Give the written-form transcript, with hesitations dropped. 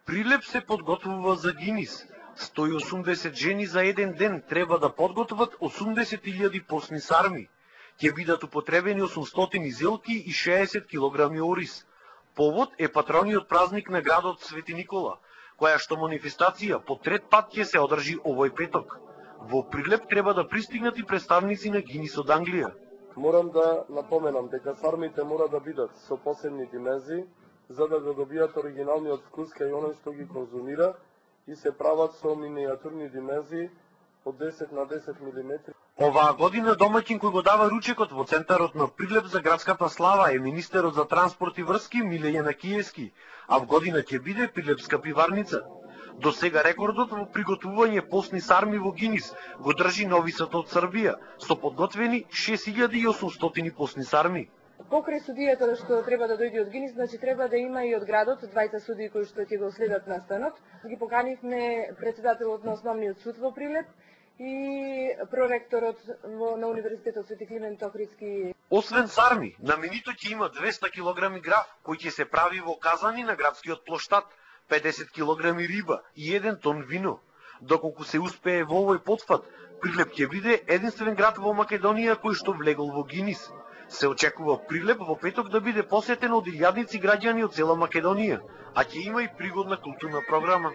Прилеп се подготвува за Гинис. 180 жени за еден ден треба да подготват 80.000 постни сарми. Ќе бидат употребени 800 изелки и 60 кг ориз. Повод е патрониот празник на градот Свети Никола, која што манифестација по трет пат ќе се одржи овој петок. Во Прилеп треба да пристигнат и представници на Гинис од Англија. Морам да напоменам дека сармите мора да бидат со посебни димензии, за да го добијат оригиналниот вкус кај оној што ги конзумира и се прават со минијатурни димензии од 10 на 10 мм. Оваа година домаќин кој го дава ручекот во центарот на Прилеп за градската слава е министерот за транспорт и врски Миле Јанакиевски, а в година ќе биде Прилепска пиварница. До сега рекордот во приготвување постни сарми во Гинис го држи Новисад од Србија, со подготвени 6800 постни сарми. Покрај судијата што треба да дојде од Гинис, значи треба да има и од градот двајца судии кои што ќе го следат настанот. Ги поканивме председателот на основниот суд во Прилеп и проректорот на Универзитетот Свети Климент Охридски. Освен сарми, на менито ќе има 200 кг граф, кој ќе се прави во казани на градскиот плоштад, 50 кг риба и 1 тон вино. Доколку се успее во овој потфат, Прилеп ќе биде единствен град во Македонија кој што влегол во Гинис. Се очекува Прилеп во петок да биде посетен од илјадници граѓани од цела Македонија, а ќе има и пригодна културна програма.